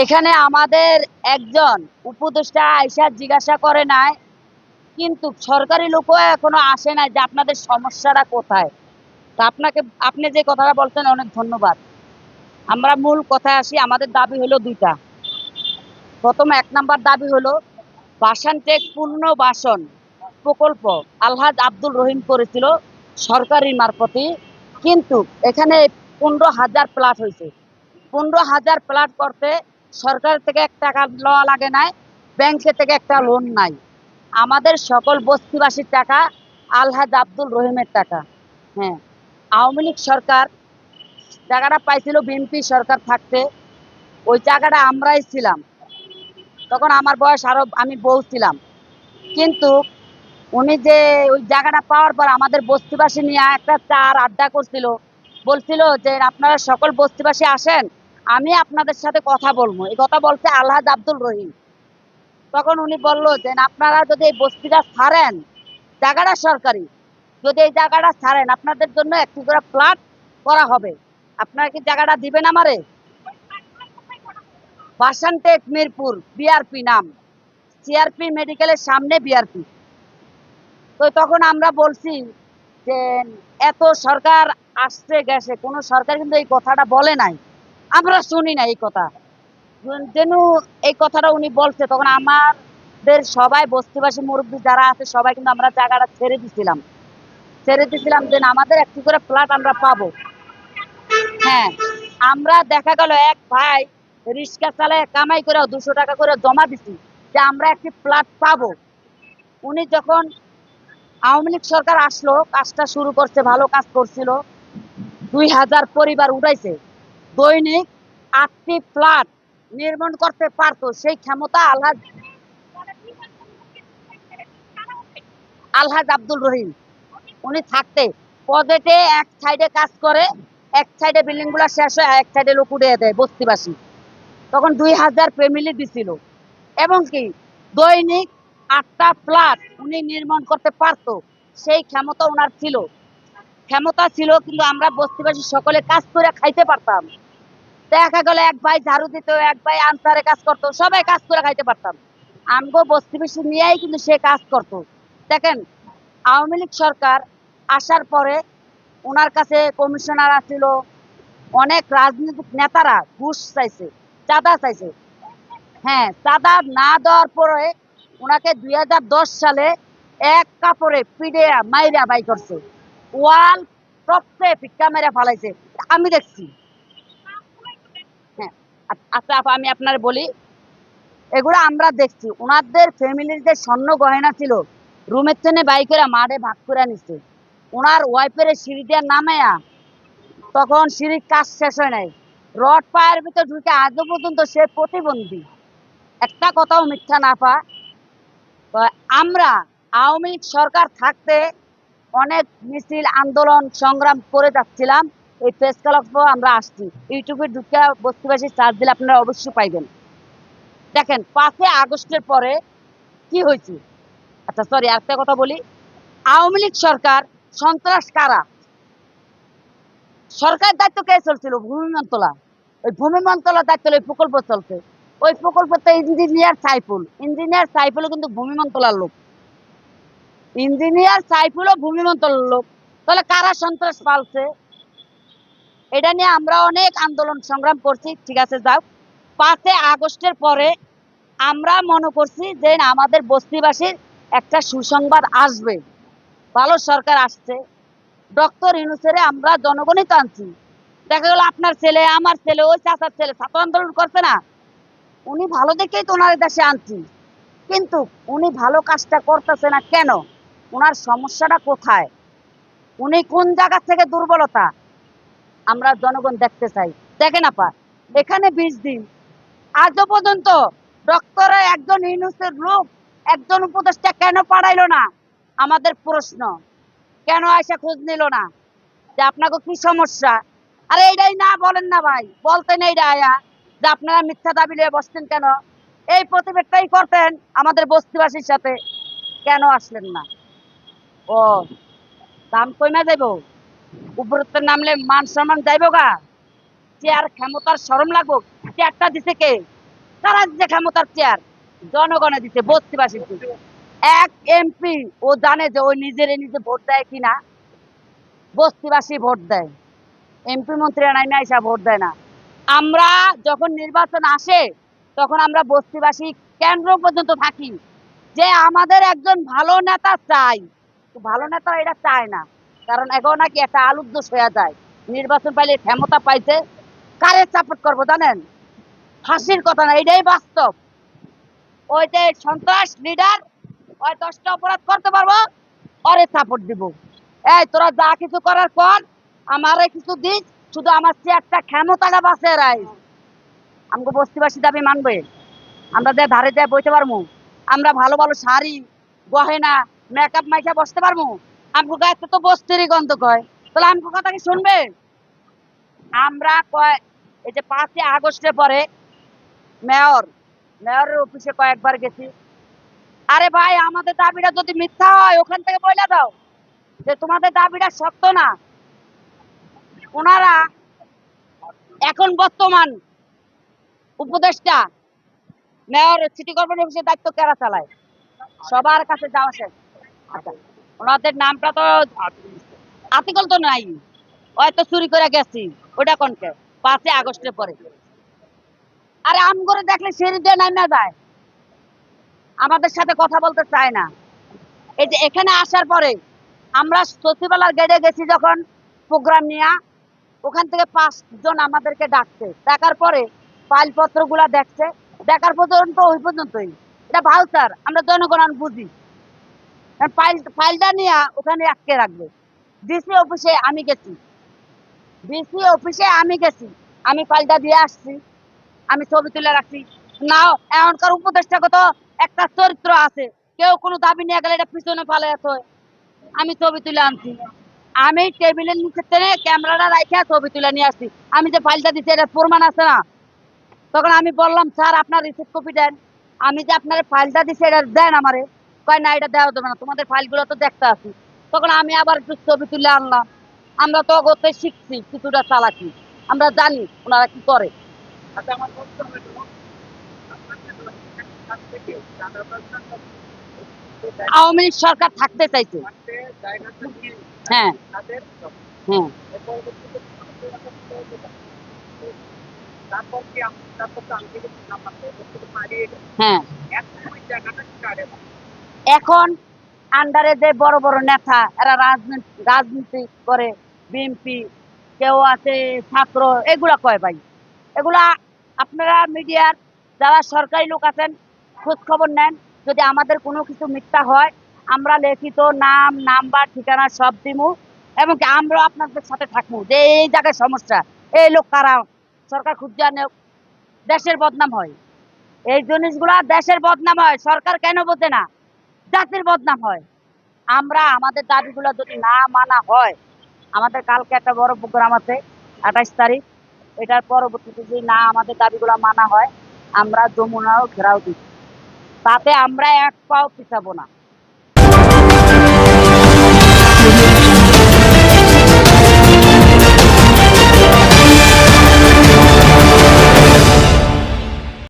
এখানে আমাদের একজন উপদেষ্টা আইসা জিজ্ঞাসা করে নাই, কিন্তু সরকারি লোকও এখনো আসে নাই যে আপনাদের সমস্যাটা কোথায়। তা আপনি যে কথাটা বলছেন অনেক ধন্যবাদ। আমরা মূল কথায় আসি। আমাদের দাবি হলো দুইটা। প্রথম এক নাম্বার দাবি হলো বাসান টেক পুনর্বাসন প্রকল্প আলহাজ আব্দুল রহিম করেছিল সরকারি মারফতে, কিন্তু এখানে 15,000 প্লাট হয়েছে। 15,000 প্লাট করতে সরকার থেকে 1 টাকা লওয়া লাগে নাই, ব্যাংকে থেকে একটা লোন নাই। আমাদের সকল বস্তিবাসীর টাকা, আলহাজ আব্দুল রহিমের টাকা। হ্যাঁ, আওয়ামী লীগ সরকার জায়গাটা পাইছিল বিএনপি সরকার থাকতে। ওই জায়গাটা আমরাই ছিলাম, তখন আমার বয়স আরো, আমি বউ ছিলাম। কিন্তু উনি যে ওই জায়গাটা পাওয়ার পর আমাদের বস্তিবাসী নিয়ে একটা চার আড্ডা করছিল, বলছিল যে আপনারা সকল বস্তিবাসী আসেন, আমি আপনাদের সাথে কথা বলবো। এই কথা বলছে আলহাজ আব্দুল রহিম। তখন উনি বলল যে আপনারা যদি এই বস্তিটা ছাড়েন, জায়গাটা সরকারি, যদি এই জায়গাটা ছাড়েন আপনাদের জন্য একটি করে ফ্ল্যাট করা হবে। আপনারা কি জায়গাটা দিবেন আমারে? বাসানটেক মিরপুর, বিআরপি নাম, সিআরপি মেডিকেলের সামনে বিআরপি। তো তখন আমরা বলছি যে এত সরকার আসছে গেছে, কোন সরকার কিন্তু এই কথাটা বলে নাই, আমরা শুনি না এই কথা। যেন এই কথাটা উনি বলছে, তখন আমাদের সবাই বস্তিবাসী মুরব্বী যারা আছে সবাই কিন্তু আমরা জায়গাটা ছেড়ে দিছিলাম যে আমাদের একটি করে ফ্ল্যাট আমরা পাবো। হ্যাঁ, আমরা দেখা গেল এক ভাই রিক্সা চালায় কামাই করে 200 টাকা করে জমা দিছি যে আমরা একটি ফ্ল্যাট পাবো। উনি যখন আওয়ামী লীগ সরকার আসলো, কাজটা শুরু করছে, ভালো কাজ করছিল, 2,000 পরিবার উঠাইছে। দৈনিক 8টি ফ্ল্যাট নির্মাণ করতে পারতো, সেই ক্ষমতা আলহাজ আলহাজ আব্দুল রহিম উনি থাকতে প্রজেক্টে এক সাইডে কাজ করে, এক সাইডে বিল্ডিং গুলা শেষ হয়, এক সাইডে লোক উড়িয়ে দেয় বস্তিবাসী। তখন 2,000 ফ্যামিলি দিছিল, এবং কি দৈনিক 8টা ফ্ল্যাট উনি নির্মাণ করতে পারতো, সেই ক্ষমতা ওনার ছিল। ক্ষমতা ছিল, কিন্তু আমরা বস্তিবাসী সকলে কাজ করে খাইতে পারতাম। দেখা গেল এক ভাই ঝাড়ু দিত, এক ভাই আনসারে কাজ করতো, সবাই কাজ করে খাইতে পারতাম। আমগো বস্তিবাসী নিয়েই কিন্তু সে কাজ করতো। দেখেন, আওয়ামী লীগ সরকার আসার পরে ওনার কাছে কমিশনার আছিল, অনেক রাজনৈতিক নেতারা ঘুষ চাইছে, চাঁদা চাইছে। হ্যাঁ, চাঁদা না দেওয়ার পরে ওনাকে 2010 সালে এক কাপড়ে পিড়ে মাইরা বাই করছে, ওয়াল টপসে ভিক্ষা মেরে ফালাইছে, আমি দেখছি। হ্যাঁ, আচ্ছা আপা, আমি আপনার বলি, এগুলো আমরা দেখছি। ওনাদের ফ্যামিলির যে স্বর্ণ গয়না ছিল রুমের চেনে বাইকেরা মাঠে ভাগ করে নিচ্ছে। ওনার ওয়াইফের সিঁড়ি দিয়ে নামায়া, তখন সিঁড়ির কাজ শেষ হয় নাই, রড পায়ের ভিতরে ঢুকে আজও পর্যন্ত সে প্রতিবন্ধী। একটা কথাও মিথ্যা না পা। তো আমরা আওয়ামী লীগ সরকার থাকতে অনেক মিছিল আন্দোলন সংগ্রাম করে যাচ্ছিলাম। এই প্রেস ক্লাব আমরা আসছি, ইউটিউবে ঢুকে বস্তিবাসী চার্জ দিলে আপনারা অবশ্যই পাইবেন। দেখেন 5 আগস্টের পরে কি হয়েছে। আচ্ছা সরি, একটা কথা বলি, আওয়ামী লীগ সরকার সন্ত্রাস কারা, সরকার দায়িত্ব কে চলছিল? ভূমি মন্ত্রণালয়। ওই ভূমি মন্ত্রণালয়ের দায়িত্ব ওই প্রকল্প চলছে। ওই প্রকল্পতে ইঞ্জিনিয়ার সাইফুল কিন্তু ভূমি মন্ত্রণালয়ের লোক। ইঞ্জিনিয়ার সাইফুলও ভূমি মন্ত্রণালয়ের লোক। তাহলে কারা সন্ত্রাস পালছে? এটা নিয়ে আমরা অনেক আন্দোলন সংগ্রাম করছি, ঠিক আছে যাও। 5 আগস্টের পরে আমরা মনে করছি যে আমাদের বস্তিবাসীর একটা সুসংবাদ আসবে, ভালো সরকার আসছে। ডক্টর ইউনূসের আমরা জনগণই তো আনছি। দেখা গেল আপনার ছেলে, আমার ছেলে, ওই চাচার ছেলে ছাত্র আন্দোলন করছে না, উনি ভালো দেখেই তো ওনার দেশে আনছি। কিন্তু উনি ভালো কাজটা করতেছে না কেন? ওনার সমস্যাটা কোথায়? উনি কোন জায়গা থেকে দুর্বলতা আমরা জনগণ দেখতে চাই। দেখেন আপা, এখানে 20 দিন আজও পর্যন্ত ডক্টর একজন ইউনূসের লোক, একজন উপদেষ্টা কেন পাঠাইলো না? আমাদের প্রশ্ন, কেন আয়সা খোঁজ নিল না যে আপনাকে কি সমস্যা? আরে এইটাই না বলেন না ভাই, বলতেন এইটা আয়া যে আপনারা মিথ্যা দাবি নিয়ে বসতেন কেন? এই প্রতিবেদটাই করতেন আমাদের বস্তিবাসীর সাথে, কেন আসলেন না? ও, দাম কমে যাইব, উপরতে নামলে মান সম্মান যাইব গা, চেয়ার ক্ষমতার শরম লাগবো। চেয়ারটা দিছে কে? কারা দিচ্ছে ক্ষমতার চেয়ার? জনগণে দিচ্ছে, বস্তিবাসী দিচ্ছে। এক এমপি ও জানে যে ওই নিজে ভোট দেয় কিনা, বস্তিবাসী ভোট দেয়, এমপি মন্ত্রীরা নাইমে আইসা ভোট দেয় না। আমরা যখন নির্বাচন আসে তখন আমরা বস্তিবাসী কেন্দ্র পর্যন্ত থাকি যে আমাদের একজন ভালো নেতা চাই। তো ভালো নেতা এটা চায় না, কারণ এখন নাকি একটা আলুর দোষ হয়ে যায়। নির্বাচন পাইলে ক্ষমতা পাইছে, কারে সাপোর্ট করবো জানেন? হাসির কথা না, এটাই বাস্তব। ওই যে সন্ত্রাস লিডার, ওই 10টা অপরাধ করতে পারবো, ওরে সাপোর্ট দিব। এই তোরা যা কিছু করার কর, আমারে কিছু দিস, শুধু আমার চেয়ারটা ক্ষমতাটা বাঁচে রাই। আমাকে বস্তিবাসী দাবি মানবে? আমরা যে ধারে যায় বইতে পারবো, আমরা ভালো ভালো শাড়ি গহেনা মেকআপ মাইখা বসতে পারবো? আমগো গায়ে তো বস্তিরই গন্ধ কয়, তাহলে আমগো কথা কি শুনবে? আমরা কয় এই যে 5ই আগস্টের পরে মেয়র মেয়রের অফিসে কয়েকবার গেছি। আরে ভাই, আমাদের দাবিটা যদি মিথ্যা হয় ওখান থেকে বলে দাও যে তোমাদের দাবিটা সত্য না। ওনারা এখন বর্তমান উপদেষ্টা মেয়র সিটি কর্পোরেশন অফিসের দায়িত্ব কারা চালায়? সবার কাছে যাওয়া শেষ। আচ্ছা, ওনাদের নামটা তো আর্টিকেল তো নাই, হয়তো চুরি করে গেছি, ওটা কোনকে? 5ই আগস্টের পরে। আরে আম করে দেখলে সিঁড়ি দিয়ে নামা যায়, আমাদের সাথে কথা বলতে চায় না। এই যে এখানে আসার পরে আমরা সচিবালয়ের গেটে গেছি যখন প্রোগ্রাম নিয়ে, ওখান থেকে 5 জন আমাদেরকে ডাকছে, ডাকার পরে ফাইলপত্র গুলা দেখছে, দেখার পর্যন্ত ওই পর্যন্তই। এটা ভাউচার, আমরা জনগণ বুঝি। ফাইলটা নিয়ে ওখানে আটকে রাখবে। ডিসি অফিসে আমি গেছি, ডিসি অফিসে আমি গেছি, আমি ফাইলটা দিয়ে আসছি, আমি ছবি তুলে রাখছি। নাও এখনকার উপদেষ্টা কত একটা চরিত্র আছে, কেউ কোনো দাবি নিয়ে গেলে এটা পিছনে পালে হয়। আমি ছবি তুলে আনছি, আমি টেবিলের নিচে টেনে ক্যামেরাটা রাখা ছবি তুলে নিয়ে আসছি। আমি যে ফাইলটা দিচ্ছি এটা প্রমাণ আছে না? তখন আমি বললাম স্যার আপনার রিসিপ্ট কপি দেন, আমি যে আপনার ফাইলটা দিচ্ছি এটা দেন আমারে। কয় না, এটা দেওয়া যাবে না, তোমাদের ফাইলগুলো তো দেখতে আছি। তখন আমি আবার একটু ছবি তুলে আনলাম। আমরা তো অগতে শিখছি কিছুটা চালাকি, আমরা জানি ওনারা কি করে। আচ্ছা, আমার প্রশ্ন হলো, আওয়ামী লীগ সরকার থাকতে চাইছে। হ্যাঁ, হ্যাঁ, হ্যাঁ। এখন আন্ডারে যে বড় বড় নেতা এরা রাজনীতি করে, বিএনপি, কেউ আছে ছাত্র, এগুলা কয় ভাই। এগুলা আপনারা মিডিয়ার যারা সরকারি লোক আছেন খোঁজ খবর নেন, যদি আমাদের কোনো কিছু মিথ্যা হয় আমরা লিখিত নাম নাম্বার ঠিকানা সব দিমু, এবং কি আমরা আপনাদের সাথে থাকবো যে এই জায়গায় সমস্যা, এই লোক কারা, সরকার খুঁজে আনে, দেশের বদনাম হয়। এই জিনিসগুলা দেশের বদনাম হয়, সরকার কেন বোঝে না? জাতির বদনাম হয়। আমরা আমাদের দাবিগুলো যদি না মানা হয়, আমাদের কালকে একটা বড় প্রোগ্রাম আছে 28 তারিখ, এটার পরবর্তীতে যদি না আমাদের দাবিগুলো মানা হয় আমরা যমুনাও ঘেরাও দিচ্ছি, তাতে আমরা এক পাও পিছাবো না।